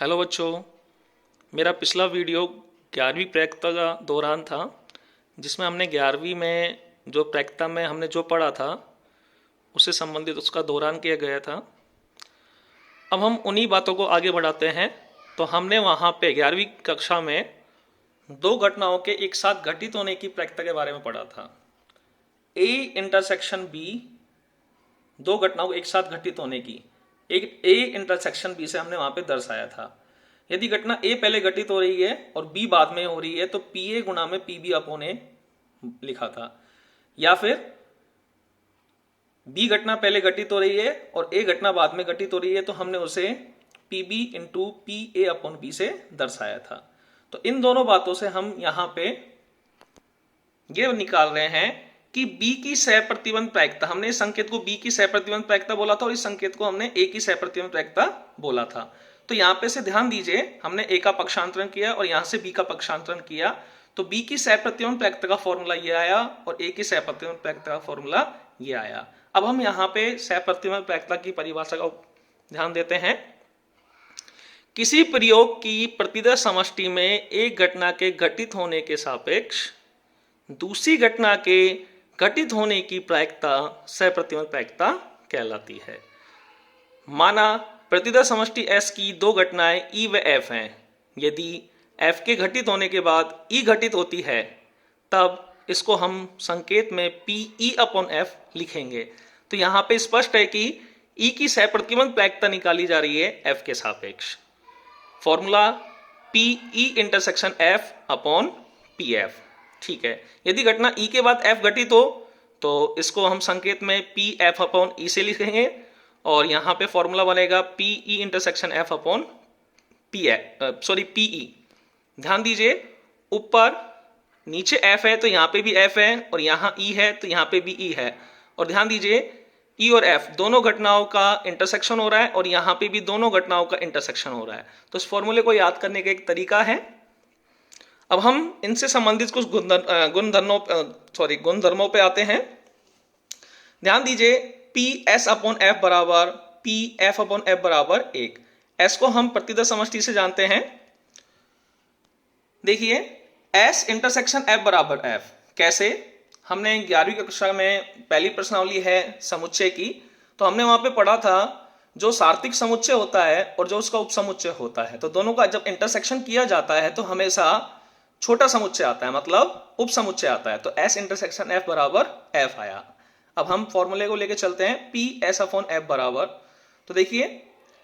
Hello बच्चों। मेरा पिछला वीडियो 11वीं प्रायिकता का दौरान था, जिसमें हमने 11वीं में जो प्रायिकता में हमने जो पढ़ा था उससे संबंधित उसका दौरान किया गया था। अब हम उन्हीं बातों को आगे बढ़ाते हैं। तो हमने वहाँ पे 11वीं कक्षा में दो घटनाओं के एक साथ घटित होने की प्रायिकता के बारे में पढ़ा था। ए इंटरसेक्शन बी, दो घटनाओं को एक साथ घटित होने की एक ए इंटरसेक्शन बी से हमने वहाँ पे दर्शाया था। यदि घटना ए पहले घटित हो रही है और बी बाद में हो रही है तो पी ए गुणा में पी बी अपॉन ए लिखा था। या फिर बी घटना पहले घटित हो रही है और ए घटना बाद में घटित हो रही है तो हमने उसे P B into P A upon B से दर्शाया था। तो इन दोनों बातों से हम यहां पे ये निकाल रहे हैं कि बी की सहप्रतिबंध प्रायिकता, हमने इस संकेत को बी की सहप्रतिबंध प्रायिकता बोला था और इस संकेत को हमने ए की सहप्रतिबंध प्रायिकता बोला था। तो यहां पे से ध्यान दीजिए, हमने ए का पक्षांतरण किया और यहां से बी का पक्षांतरण किया तो बी की सहप्रतिबंध प्रायिकता का फॉर्मूला ये आया और ए की सहप्रतिबंध प्रायिकता का फॉर्मूला ये आया। अब हम यहाँ पे सहप्रतिबंध प्रायिकता की परिभाषा का ध्यान देते हैं। किसी प्रयोग की प्रतिदय समष्टि में एक घटना के घटित होने के सापेक्ष दूसरी घटना के घटित होने की प्रायिकता सहप्रतिबंध प्रायिकता कहलाती है। माना प्रतिदय समष्टि S की दो घटनाएं E व F हैं। यदि F के घटित होने के बाद E घटित होती है तब इसको हम संकेत में PE अपॉन F लिखेंगे। तो यहाँ पे स्पष्ट है कि E की सहप्रतिबंध प्रायिकता निकाली जा रही है F के सापेक्ष। Formula PE intersection F upon PF। ठीक है, यदि घटना E के बाद F घटित हो तो इसको हम संकेत में PF अपॉन E से लिखेंगे और यहाँ पे फॉर्मूला बनेगा PE intersection F upon PE। ध्यान दीजिए, ऊपर नीचे F है तो यहाँ पे भी F है और यहाँ E है तो यहाँ पे भी E है। और ध्यान दीजिए E और F दोनों घटनाओं का इंटरसेक्शन हो रहा है और यहाँ पे भी दोनों घटनाओं का इंटरसेक्शन हो रहा है। तो इस फॉर्मूले को याद करने का एक तरीका है। अब हम इनसे संबंधित कुछ गुणधर्मों पे आते हैं। ध्यान दीजिए, पी एस अपॉन एफ बराबर पी एफ अपॉन एफ बराबर 1। एस को हम प्रतिदय समष्टि से जानते हैं। देखिए, एस इंटरसेक्शन एफ बराबर एफ कैसे, हमने 11वीं कक्षा में पहली प्रश्नावली है समुच्चय की, तो हमने वहां पे पढ़ा था जो सार्थिक समुच्चय होता है और जो उसका उपसमुच्चय होता है, तो दोनों का जब इंटरसेक्शन किया जाता है तो हमेशा छोटा समुच्चय आता है, मतलब उपसमुच्चय आता है। तो एस इंटरसेक्शन एफ बराबर एफ आया। अब हम फॉर्मूले को लेके चलते हैं, पी एस अपॉन एफ बराबर, तो देखिए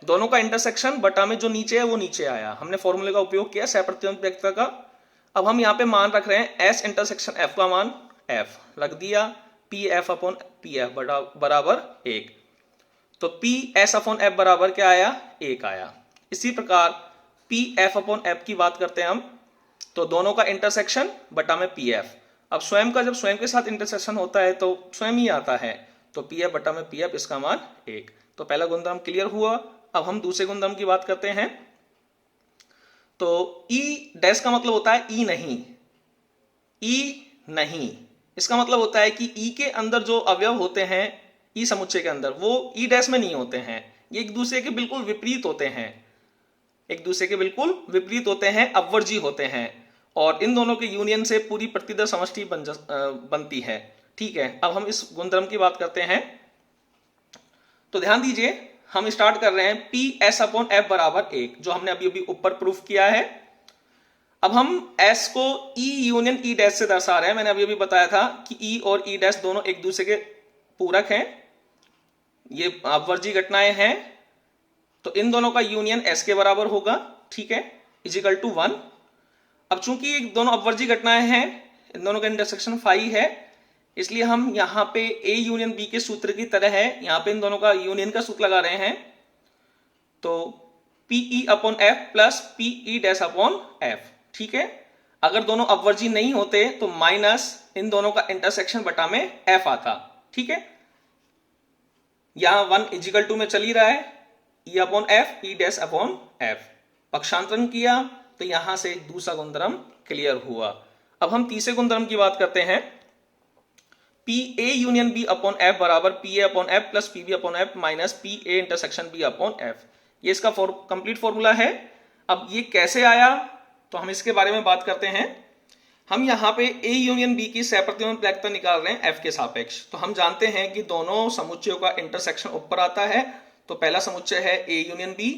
दोनों का इंटरसेक्शन बटा में जो नीचे है वो नीचे आया, हमने फॉर्मूले का उपयोग किया सहप्रतिबंध प्रायिकता का। अब हम यहाँ पे मान रख रहे हैं एस इंटरसेक्शन एफ का मान एफ रख दिया, P F upon P F बराबर 1। तो पी एस अपॉन एफ बराबर क्या आया, 1 आया। इसी प्रकार पी एफ अपॉन एफ की बात करते हैं हम, तो दोनों का इंटरसेक्शन बटा में पी एफ। अब स्वयं का जब स्वयं के साथ इंटरसेक्शन होता है तो स्वयं ही आता है, तो पी एफ बटा में पी एफ, इसका मान 1। तो पहला गुणधर्म क्लियर हुआ। अब हम दूसरे गुणधर्म की बात करते हैं। तो ई डैश का मतलब होता है ई नहीं, ई नहीं, इसका मतलब होता है कि ई के अंदर जो अवयव होते हैं ई समुच्चय के अंदर वो ई डैश में नहीं होते हैं, ये एक दूसरे के बिल्कुल विपरीत होते हैं, एक दूसरे के बिल्कुल विपरीत होते हैं, अपवर्जी होते हैं, और इन दोनों के यूनियन से पूरी प्रतिदय समष्टि बनती है। ठीक है, अब हम इस गुणधर्म की बात करते हैं। तो ध्यान दीजिए, हम स्टार्ट कर रहे हैं पी एस अपॉन एफ बराबर 1, जो हमने अभी अभी ऊपर प्रूफ किया है। अब हम S को E यूनियन E डैश से दर्शा रहे हैं। मैंने अभी अभी बताया था कि E और E डैश दोनों एक दूसरे के पूरक हैं, ये अपवर्जी घटनाएं हैं, तो इन दोनों का यूनियन S के बराबर होगा। ठीक है, इजिकल टू 1। अब चूंकि ये दोनों अपवर्जी घटनाएं हैं, इन दोनों का इंटरसेक्शन फाई है, इसलिए हम यहाँ पे A यूनियन B के सूत्र की तरह है, यहाँ पे इन दोनों का यूनियन का सूत्र लगा रहे हैं। तो PE upon F plus PE dash upon F. ठीक है, अगर दोनों अपवर्जी नहीं होते तो माइनस इन दोनों का इंटरसेक्शन बटा में एफ आता। ठीक है, यहां 1 इजिकल टू में चल ही रहा है, E upon F E dash upon F, पक्षांतरण किया तो यहां से दूसरा गुणधर्म क्लियर हुआ। अब हम तीसरे गुणधर्म की बात करते हैं, P A union B upon F बराबर P A upon F plus P B upon F minus P A intersection B upon F. ये इसका कंप्लीट फॉर्मूला है। अब ये कैसे आया, तो हम इसके बारे में बात करते हैं। हम यहाँ पे A यूनियन B की सहप्रतिबंध निकाल रहे हैं F के सापेक्ष। तो हम जानते हैं कि दोनों समुच्चयों का इंटरसेक्शन ऊपर आता है, तो पहला समुच्चय है A यूनियन B,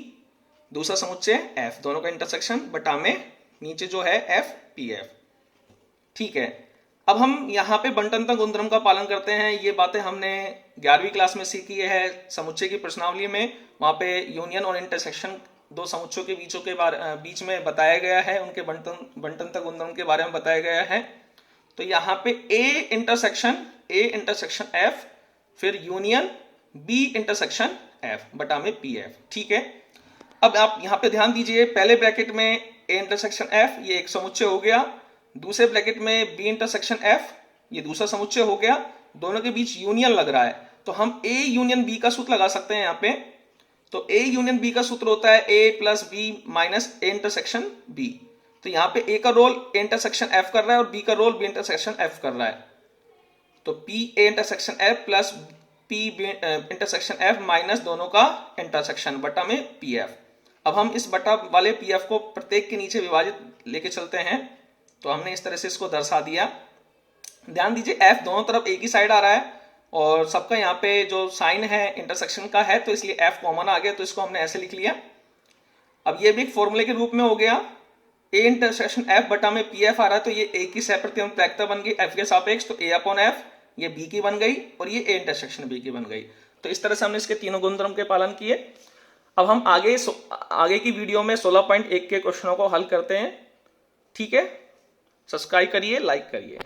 दूसरा समुच्चय F, दोनों का इंटरसेक्शन बटा में नीचे जो है F PF। ठीक है, अब हम यहाँ पे बंटनता गुणधर्म का पालन करते हैं। ये बातें हमने 11वीं क्लास में सीखी है समुच्चय की प्रश्नावली में। वहां पे यूनियन और इंटरसेक्शन दो समुच्चयों के बीच में बताया गया है, उनके बंटनता गुणधर्म के बारे में बताया गया है। तो यहाँ पे A इंटरसेक्शन F, फिर यूनियन B इंटरसेक्शन F बटा में PF। ठीक है, अब आप यहाँ पे ध्यान दीजिए, पहले ब्रैकेट में A इंटरसेक्शन F ये एक समुच्चय हो गया, दूसरे ब्रैकेट में B इंटरसेक्शन F ये दूसरा समुच्चय हो गया, दोनों के बीच यूनियन लग रहा है। तो हम A यूनियन B का सूत्र लगा सकते हैं यहाँ पे। तो A यूनियन B का सूत्र होता है A plus B minus A intersection B। तो यहाँ पे A का रोल A इंटरसेक्शन F कर रहा है और B का रोल B इंटरसेक्शन F कर रहा है। तो P A intersection F plus P B intersection F minus दोनों का इंटरसेक्शन बटा में PF। अब हम इस बटा वाले PF को प्रत्येक के नीचे विभाजित लेके चलते हैं, तो हमने इस तरह से इसको दर्शा दिया। ध्यान दीजिए F दोनों तरफ एक ही साइड आ रहा है और सबका यहाँ पे जो साइन है इंटरसेक्शन का है, तो इसलिए F कॉमन आ गया, तो इसको हमने ऐसे लिख लिया। अब ये भी एक फॉर्मूले के रूप में हो गया, A इंटरसेक्शन F बटा में PF आ रहा है, तो ये A की सहप्रतिबंध प्रायिकता बन गई F के सापेक्ष, तो A अपॉन F ये B की बन गई और ये A इंटरसेक्शन B की बन गई। तो इस तरह से हमने इसके तीनों गुणधर्म के पालन किए। अब हम आगे की वीडियो में 16.1 के क्वेश्चनों को हल करते हैं। ठीक है, सब्सक्राइब करिए, लाइक करिए।